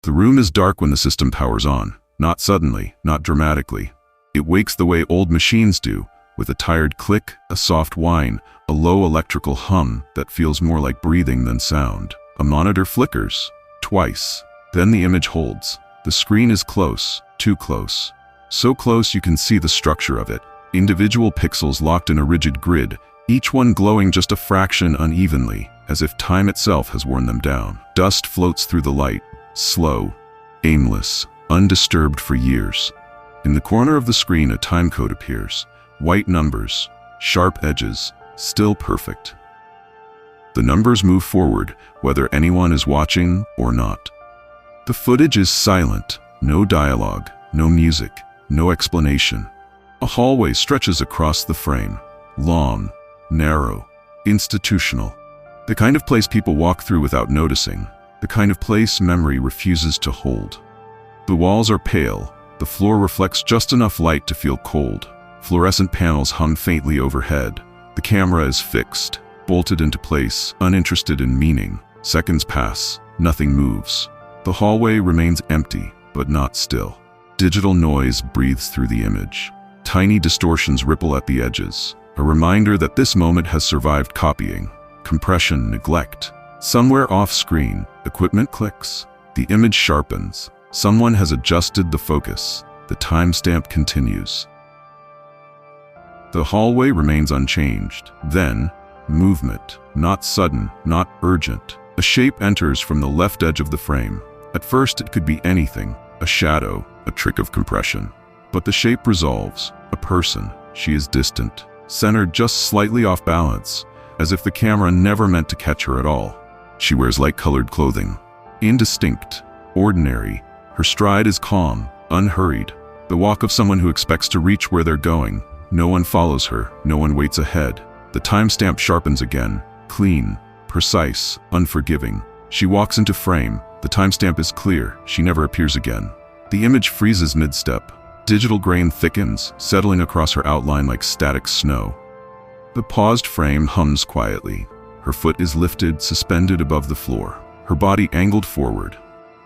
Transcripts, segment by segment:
The room is dark when the system powers on, not suddenly, not dramatically. It wakes the way old machines do, with a tired click, a soft whine, a low electrical hum that feels more like breathing than sound. A monitor flickers, twice. Then the image holds. The screen is close, too close. So close you can see the structure of it. Individual pixels locked in a rigid grid, each one glowing just a fraction unevenly, as if time itself has worn them down. Dust floats through the light, slow, aimless, undisturbed for years. In the corner of the screen, a time code appears. White numbers, sharp edges, still perfect. The numbers move forward, whether anyone is watching or not. The footage is silent, no dialogue, no music, no explanation. A hallway stretches across the frame, long, narrow, institutional. The kind of place people walk through without noticing, the kind of place memory refuses to hold. The walls are pale, the floor reflects just enough light to feel cold. Fluorescent panels hum faintly overhead. The camera is fixed, bolted into place, uninterested in meaning. Seconds pass, nothing moves. The hallway remains empty, but not still. Digital noise breathes through the image. Tiny distortions ripple at the edges, a reminder that this moment has survived copying, compression, neglect. Somewhere off-screen, equipment clicks. The image sharpens. Someone has adjusted the focus. The timestamp continues. The hallway remains unchanged. Then, movement. Not sudden, not urgent. A shape enters from the left edge of the frame. At first it could be anything, a shadow, a trick of compression. But the shape resolves. A person. She is distant, centered just slightly off balance, as if the camera never meant to catch her at all. She wears light-colored clothing. Indistinct, ordinary. Her stride is calm, unhurried. The walk of someone who expects to reach where they're going. No one follows her, no one waits ahead. The timestamp sharpens again, clean, precise, unforgiving. She walks into frame. The timestamp is clear. She never appears again. The image freezes mid-step. Digital grain thickens, settling across her outline like static snow. The paused frame hums quietly. Her foot is lifted, suspended above the floor. Her body angled forward,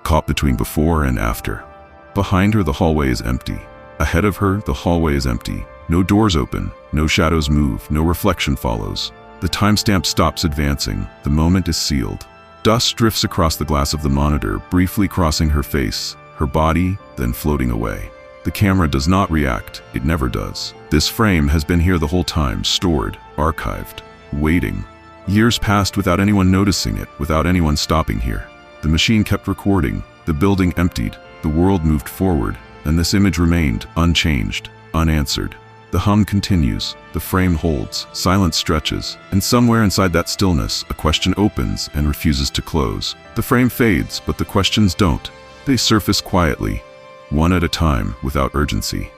caught between before and after. Behind her, the hallway is empty. Ahead of her, the hallway is empty. No doors open, no shadows move, no reflection follows. The timestamp stops advancing. The moment is sealed. Dust drifts across the glass of the monitor, briefly crossing her face, her body, then floating away. The camera does not react. It never does. This frame has been here the whole time, stored, archived, waiting. Years passed without anyone noticing it, without anyone stopping here. The machine kept recording. The building emptied. The world moved forward, and this image remained, unchanged, unanswered. The hum continues. The frame holds. Silence stretches. And somewhere inside that stillness, a question opens and refuses to close. The frame fades, but the questions don't. They surface quietly, one at a time, without urgency.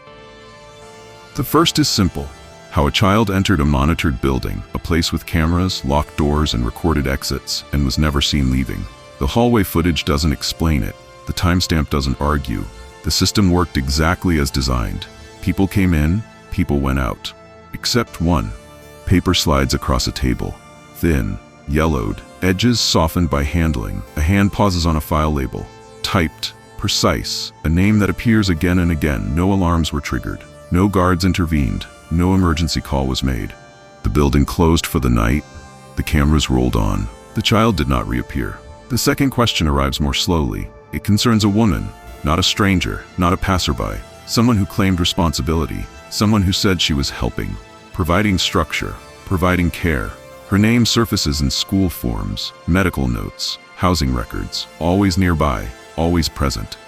The first is simple. How a child entered a monitored building, a place with cameras, locked doors, and recorded exits, and was never seen leaving. The hallway footage doesn't explain it. The timestamp doesn't argue. The system worked exactly as designed. People came in, people went out. Except one. Paper slides across a table. Thin, yellowed, edges softened by handling. A hand pauses on a file label. Typed, precise, a name that appears again and again. No alarms were triggered. No guards intervened. No emergency call was made. The building closed for the night. The cameras rolled on. The child did not reappear. The second question arrives more slowly. It concerns a woman, not a stranger, not a passerby. Someone who claimed responsibility. Someone who said she was helping, providing structure, providing care. Her name surfaces in school forms, medical notes, housing records, always nearby, always present.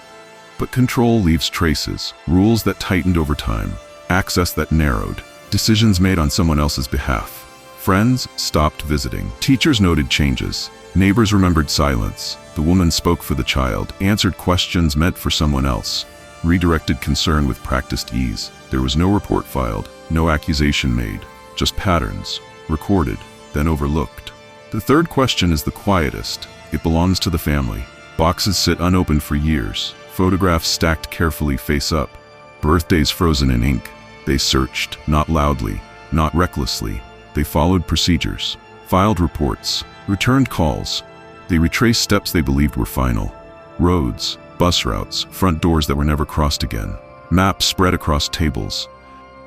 But control leaves traces, rules that tightened over time, access that narrowed, decisions made on someone else's behalf. Friends stopped visiting. Teachers noted changes. Neighbors remembered silence. The woman spoke for the child, answered questions meant for someone else, redirected concern with practiced ease. There was no report filed, no accusation made, just patterns, recorded, then overlooked. The third question is the quietest. It belongs to the family. Boxes sit unopened for years, photographs stacked carefully face up, birthdays frozen in ink. They searched, not loudly, not recklessly. They followed procedures, filed reports, returned calls. They retraced steps they believed were final. Roads, bus routes, front doors that were never crossed again. Maps spread across tables.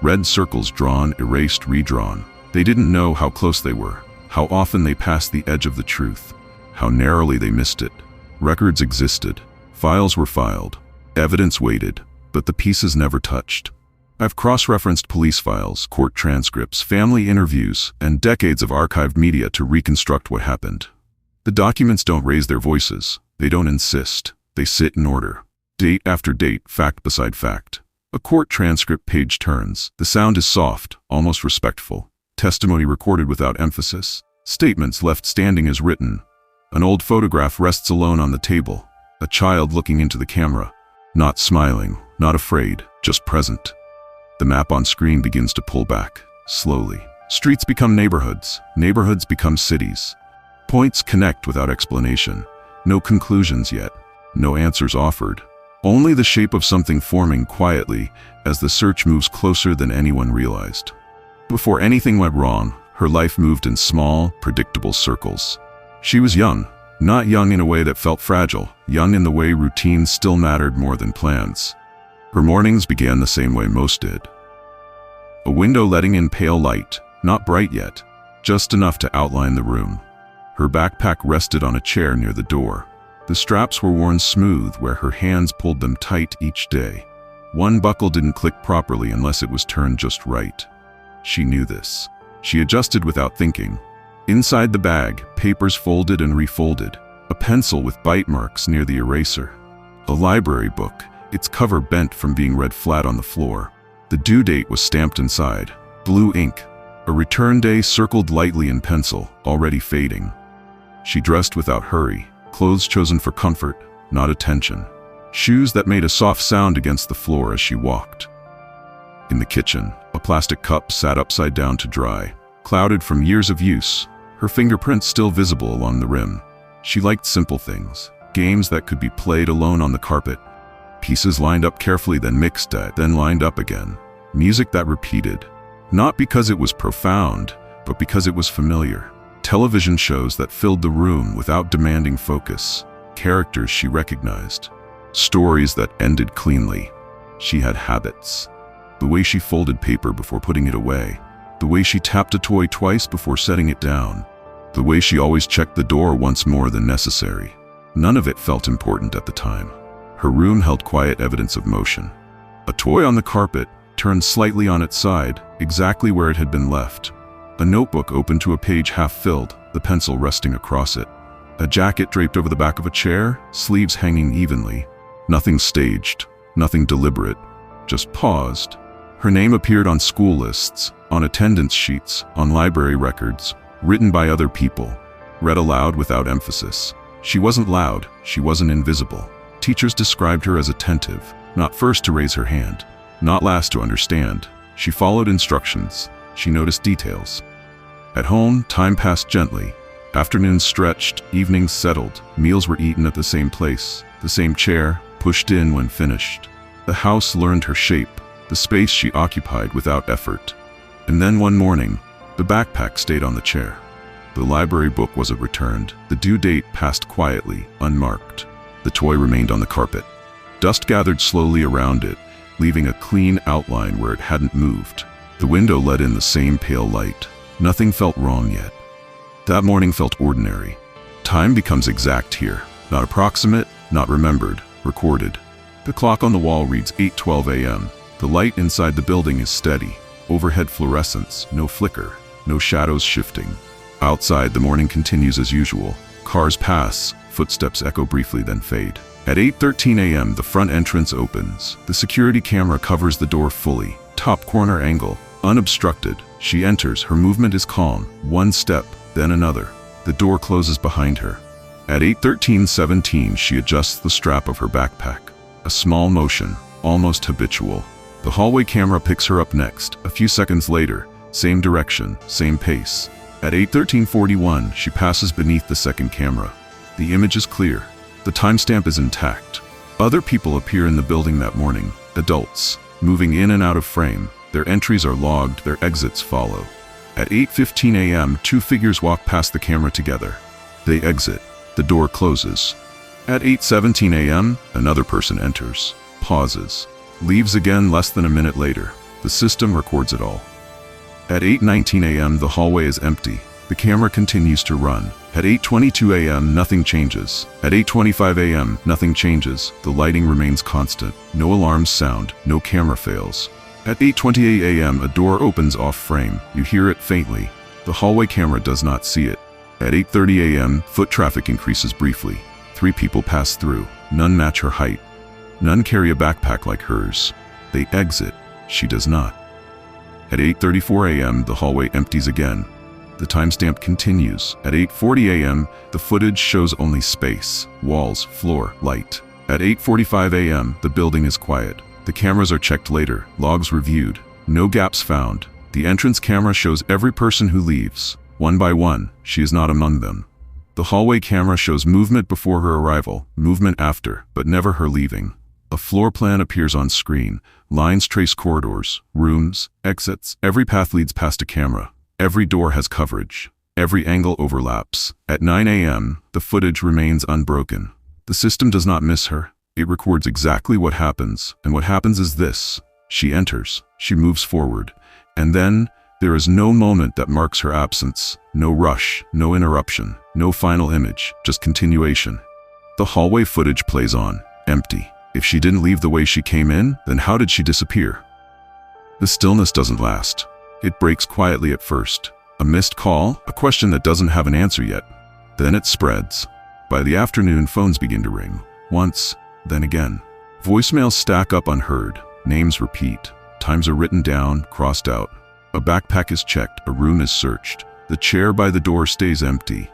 Red circles drawn, erased, redrawn. They didn't know how close they were, how often they passed the edge of the truth, how narrowly they missed it. Records existed. Files were filed. Evidence waited, but the pieces never touched. I've cross-referenced police files, court transcripts, family interviews, and decades of archived media to reconstruct what happened. The documents don't raise their voices. They don't insist. They sit in order. Date after date, fact beside fact. A court transcript page turns. The sound is soft, almost respectful. Testimony recorded without emphasis. Statements left standing as written. An old photograph rests alone on the table. A child looking into the camera. Not smiling, not afraid, just present. The map on screen begins to pull back, slowly. Streets become neighborhoods. Neighborhoods become cities. Points connect without explanation. No conclusions yet. No answers offered. Only the shape of something forming quietly as the search moves closer than anyone realized. Before anything went wrong, her life moved in small, predictable circles. She was young, not young in a way that felt fragile, young in the way routine still mattered more than plans. Her mornings began the same way most did. A window letting in pale light, not bright yet, just enough to outline the room. Her backpack rested on a chair near the door. The straps were worn smooth where her hands pulled them tight each day. One buckle didn't click properly unless it was turned just right. She knew this. She adjusted without thinking. Inside the bag, papers folded and refolded, a pencil with bite marks near the eraser. A library book, its cover bent from being read flat on the floor. The due date was stamped inside, blue ink. A return day circled lightly in pencil, already fading. She dressed without hurry, clothes chosen for comfort, not attention. Shoes that made a soft sound against the floor as she walked. In the kitchen, a plastic cup sat upside down to dry, clouded from years of use, her fingerprints still visible along the rim. She liked simple things, games that could be played alone on the carpet. Pieces lined up carefully, then mixed, then lined up again. Music that repeated, not because it was profound, but because it was familiar. Television shows that filled the room without demanding focus. Characters she recognized. Stories that ended cleanly. She had habits. The way she folded paper before putting it away. The way she tapped a toy twice before setting it down. The way she always checked the door once more than necessary. None of it felt important at the time. Her room held quiet evidence of motion. A toy on the carpet, turned slightly on its side, exactly where it had been left. A notebook open to a page half filled, the pencil resting across it. A jacket draped over the back of a chair, sleeves hanging evenly. Nothing staged, nothing deliberate, just paused. Her name appeared on school lists, on attendance sheets, on library records, written by other people, read aloud without emphasis. She wasn't loud, she wasn't invisible. Teachers described her as attentive, not first to raise her hand, not last to understand. She followed instructions. She noticed details. At home, time passed gently. Afternoons stretched, evenings settled. Meals were eaten at the same place, the same chair, pushed in when finished. The house learned her shape, the space she occupied without effort. And then one morning, the backpack stayed on the chair. The library book wasn't returned. The due date passed quietly, unmarked. The toy remained on the carpet. Dust gathered slowly around it, leaving a clean outline where it hadn't moved. The window let in the same pale light. Nothing felt wrong yet. That morning felt ordinary. Time becomes exact here. Not approximate, not remembered, recorded. The clock on the wall reads 8:12 a.m. The light inside the building is steady. Overhead fluorescence, no flicker, no shadows shifting. Outside, the morning continues as usual. Cars pass, footsteps echo briefly then fade. At 8:13 a.m., the front entrance opens. The security camera covers the door fully. Top corner angle, unobstructed. She enters, her movement is calm. One step, then another. The door closes behind her. At 8:17, she adjusts the strap of her backpack. A small motion, almost habitual. The hallway camera picks her up next. A few seconds later, same direction, same pace. At 8:41, she passes beneath the second camera. The image is clear. The timestamp is intact. Other people appear in the building that morning, adults, moving in and out of frame. Their entries are logged, their exits follow. At 8:15 a.m., two figures walk past the camera together. They exit. The door closes. At 8:17 a.m., another person enters, pauses, leaves again less than a minute later. The system records it all. At 8:19 a.m., the hallway is empty. The camera continues to run. At 8:22 a.m., nothing changes. At 8:25 a.m., nothing changes. The lighting remains constant. No alarms sound. No camera fails. At 8:28 a.m., a door opens off frame. You hear it faintly. The hallway camera does not see it. At 8:30 a.m., foot traffic increases briefly. 3 people pass through. None match her height. None carry a backpack like hers. They exit. She does not. At 8:34 a.m., the hallway empties again. The timestamp continues. At 8:40 a.m., the footage shows only space, walls, floor, light. At 8:45 a.m., the building is quiet. The cameras are checked later, logs reviewed. No gaps found. The entrance camera shows every person who leaves. One by one, she is not among them. The hallway camera shows movement before her arrival, movement after, but never her leaving. A floor plan appears on screen. Lines trace corridors, rooms, exits. Every path leads past a camera. Every door has coverage. Every angle overlaps. At 9 a.m., the footage remains unbroken. The system does not miss her. It records exactly what happens, and what happens is this. She enters. She moves forward. And then, there is no moment that marks her absence. No rush, no interruption, no final image, just continuation. The hallway footage plays on, empty. If she didn't leave the way she came in, then how did she disappear? The stillness doesn't last. It breaks quietly at first. A missed call, a question that doesn't have an answer yet. Then it spreads. By the afternoon, phones begin to ring. Once, then again. Voicemails stack up unheard. Names repeat. Times are written down, crossed out. A backpack is checked. A room is searched. The chair by the door stays empty.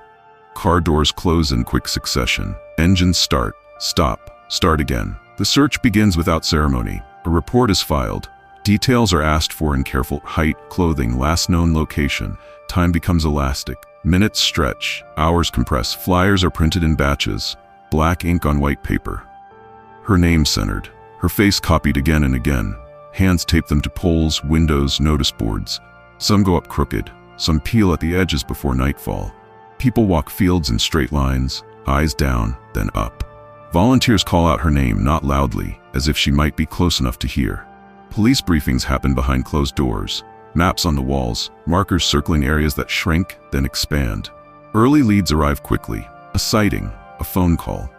Car doors close in quick succession. Engines start, stop, start again. The search begins without ceremony. A report is filed. Details are asked for in careful height, clothing, last known location. Time becomes elastic. Minutes stretch. Hours compress. Flyers are printed in batches. Black ink on white paper. Her name centered. Her face copied again and again. Hands tape them to poles, windows, notice boards. Some go up crooked. Some peel at the edges before nightfall. People walk fields in straight lines, eyes down, then up. Volunteers call out her name, not loudly, as if she might be close enough to hear. Police briefings happen behind closed doors. Maps on the walls, markers circling areas that shrink, then expand. Early leads arrive quickly. A sighting, a phone call.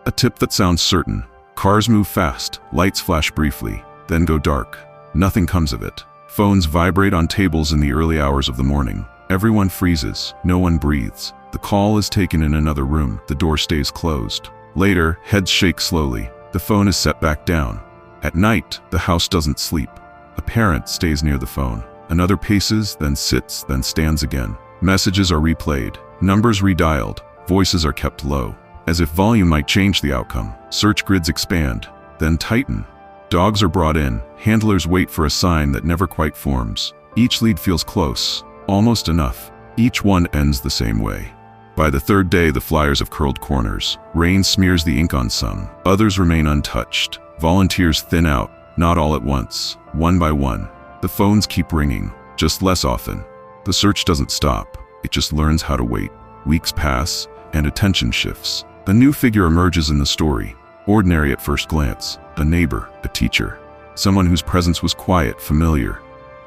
A tip that sounds certain. Cars move fast, lights flash briefly, then go dark. Nothing comes of it. Phones vibrate on tables in the early hours of the morning. Everyone freezes. No one breathes. The call is taken in another room. The door stays closed. Later, heads shake slowly. The phone is set back down. At night, the house doesn't sleep. A parent stays near the phone. Another paces, then sits, then stands again. Messages are replayed. Numbers redialed. Voices are kept low. As if volume might change the outcome. Search grids expand, then tighten. Dogs are brought in. Handlers wait for a sign that never quite forms. Each lead feels close. Almost enough. Each one ends the same way. By the third day, the flyers have curled corners. Rain smears the ink on some. Others remain untouched. Volunteers thin out, not all at once, one by one. The phones keep ringing, just less often. The search doesn't stop. It just learns how to wait. Weeks pass, and attention shifts. A new figure emerges in the story. Ordinary at first glance. A neighbor, a teacher. Someone whose presence was quiet, familiar.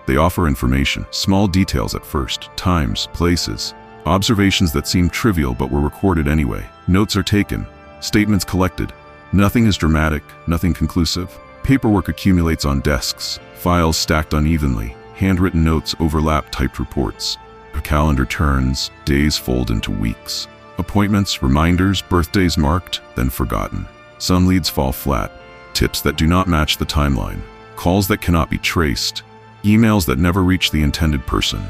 They offer information, small details at first, times, places. Observations that seem trivial but were recorded anyway. Notes are taken, statements collected. Nothing is dramatic, nothing conclusive. Paperwork accumulates on desks, files stacked unevenly, handwritten notes overlap typed reports. A calendar turns, days fold into weeks. Appointments, reminders, birthdays marked, then forgotten. Some leads fall flat. Tips that do not match the timeline. Calls that cannot be traced. Emails that never reach the intended person.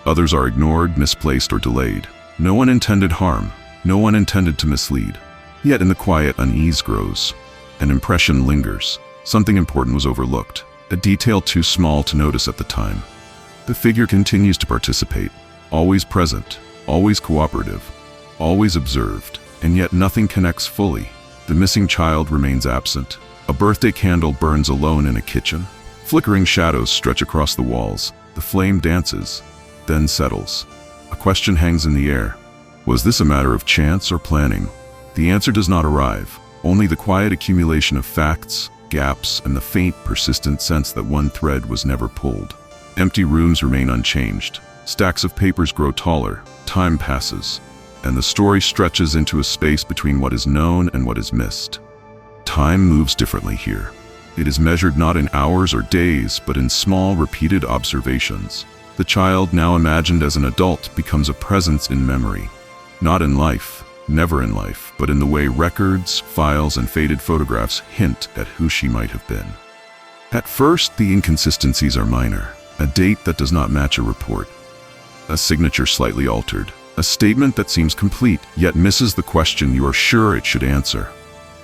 Others are ignored, misplaced, or delayed. No one intended harm. No one intended to mislead. Yet in the quiet, unease grows. An impression lingers. Something important was overlooked. A detail too small to notice at the time. The figure continues to participate. Always present. Always cooperative. Always observed. And yet nothing connects fully. The missing child remains absent. A birthday candle burns alone in a kitchen. Flickering shadows stretch across the walls. The flame dances, then settles. A question hangs in the air. Was this a matter of chance or planning? The answer does not arrive, only the quiet accumulation of facts, gaps, and the faint, persistent sense that one thread was never pulled. Empty rooms remain unchanged. Stacks of papers grow taller, time passes, and the story stretches into a space between what is known and what is missed. Time moves differently here. It is measured not in hours or days, but in small, repeated observations. The child, now imagined as an adult, becomes a presence in memory. Not in life, never in life, but in the way records, files, and faded photographs hint at who she might have been. At first, the inconsistencies are minor. A date that does not match a report. A signature slightly altered. A statement that seems complete, yet misses the question you are sure it should answer.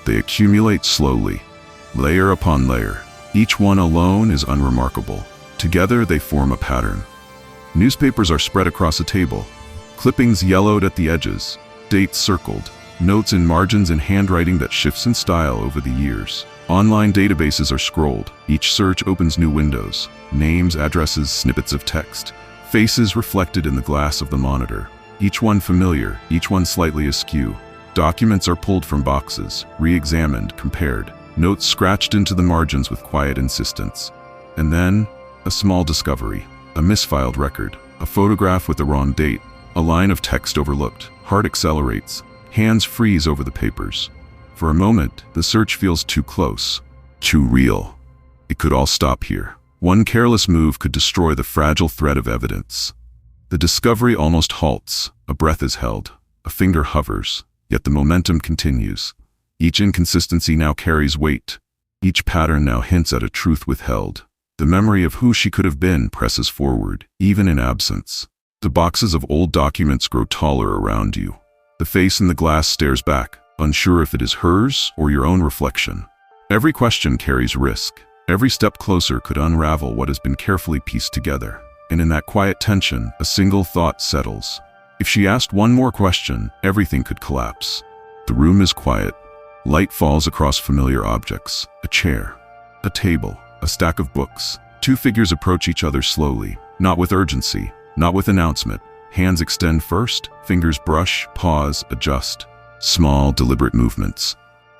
They accumulate slowly, layer upon layer. Each one alone is unremarkable. Together they form a pattern. Newspapers are spread across a table, clippings yellowed at the edges, dates circled, notes in margins in handwriting that shifts in style over the years. Online databases are scrolled. Each search opens new windows. Names, addresses, snippets of text. Faces reflected in the glass of the monitor. Each one familiar, each one slightly askew. Documents are pulled from boxes, re-examined, compared. Notes scratched into the margins with quiet insistence. And then, a small discovery. A misfiled record. A photograph with the wrong date. A line of text overlooked. Heart accelerates. Hands freeze over the papers. For a moment, the search feels too close, too real. It could all stop here. One careless move could destroy the fragile thread of evidence. The discovery almost halts. A breath is held. A finger hovers. Yet the momentum continues. Each inconsistency now carries weight. Each pattern now hints at a truth withheld. The memory of who she could have been presses forward, even in absence. The boxes of old documents grow taller around you. The face in the glass stares back, unsure if it is hers or your own reflection. Every question carries risk. Every step closer could unravel what has been carefully pieced together. And in that quiet tension, a single thought settles. If she asked one more question, everything could collapse. The room is quiet. Light falls across familiar objects. A chair, a table, a stack of books. Two figures approach each other slowly, not with urgency, not with announcement. Hands extend first, fingers brush, pause, adjust. Small, deliberate movements.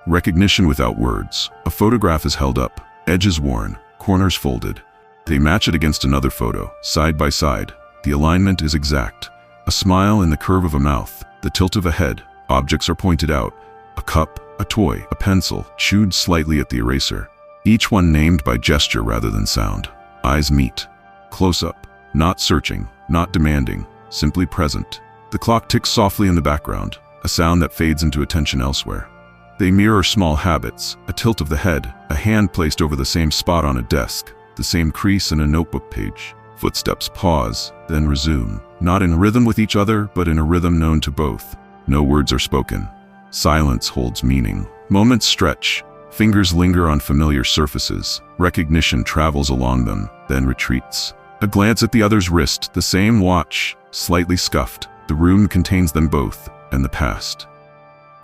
Recognition without words. A photograph is held up, edges worn, corners folded. They match it against another photo, side by side. The alignment is exact. A smile in the curve of a mouth, the tilt of a head. Objects are pointed out. A cup, a toy, a pencil, chewed slightly at the eraser. Each one named by gesture rather than sound. Eyes meet. Close up. Not searching, not demanding, simply present. The clock ticks softly in the background, a sound that fades into attention elsewhere. They mirror small habits, a tilt of the head, a hand placed over the same spot on a desk, the same crease in a notebook page. Footsteps pause, then resume, not in rhythm with each other, but in a rhythm known to both. No words are spoken. Silence holds meaning. Moments stretch. Fingers linger on familiar surfaces. Recognition travels along them, then retreats. A glance at the other's wrist, the same watch, slightly scuffed. The room contains them both, and the past.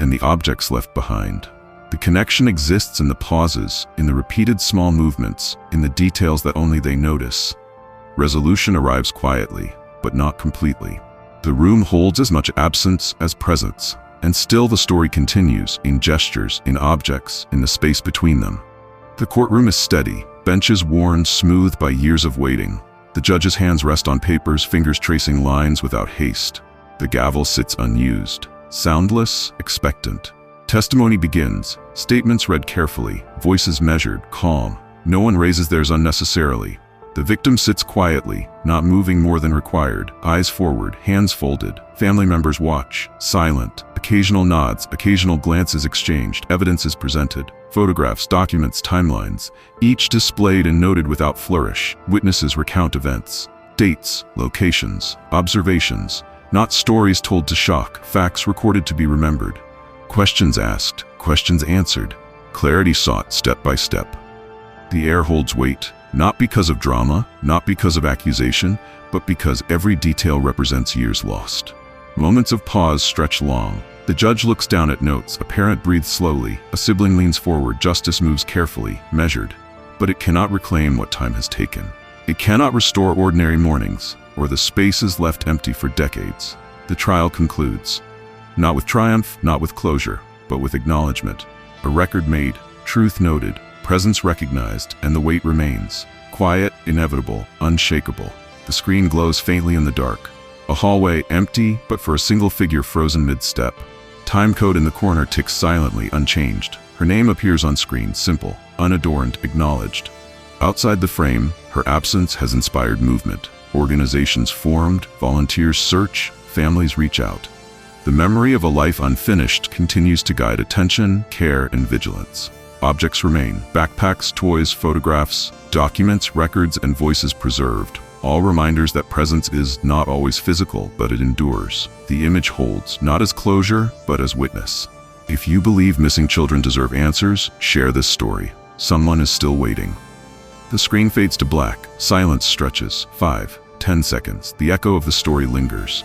And the objects left behind. The connection exists in the pauses, in the repeated small movements, in the details that only they notice. Resolution arrives quietly, but not completely. The room holds as much absence as presence, and still the story continues, in gestures, in objects, in the space between them. The courtroom is steady, benches worn smooth by years of waiting. The judge's hands rest on papers, fingers tracing lines without haste. The gavel sits unused, soundless, expectant. Testimony begins, statements read carefully, voices measured, calm. No one raises theirs unnecessarily. The victim sits quietly, not moving more than required, eyes forward, hands folded. Family members watch, silent. Occasional nods, occasional glances exchanged, evidence is presented. Photographs, documents, timelines, each displayed and noted without flourish. Witnesses recount events, dates, locations, observations, not stories told to shock, facts recorded to be remembered. Questions asked, questions answered, clarity sought step by step. The air holds weight, not because of drama, not because of accusation, but because every detail represents years lost. Moments of pause stretch long. The judge looks down at notes, a parent breathes slowly, a sibling leans forward, justice moves carefully, measured. But it cannot reclaim what time has taken. It cannot restore ordinary mornings, or the spaces left empty for decades. The trial concludes. Not with triumph, not with closure, but with acknowledgement. A record made, truth noted, presence recognized, and the weight remains. Quiet, inevitable, unshakable. The screen glows faintly in the dark. A hallway empty, but for a single figure frozen mid-step. Time code in the corner ticks silently, unchanged. Her name appears on screen, simple, unadorned, acknowledged. Outside the frame, her absence has inspired movement. Organizations formed, volunteers search, families reach out. The memory of a life unfinished continues to guide attention, care, and vigilance. Objects remain: backpacks, toys, photographs, documents, records, and voices preserved. All reminders that presence is not always physical, but it endures. The image holds, not as closure, but as witness. If you believe missing children deserve answers, share this story. Someone is still waiting. The screen fades to black. Silence stretches. 5, 10 seconds. The echo of the story lingers.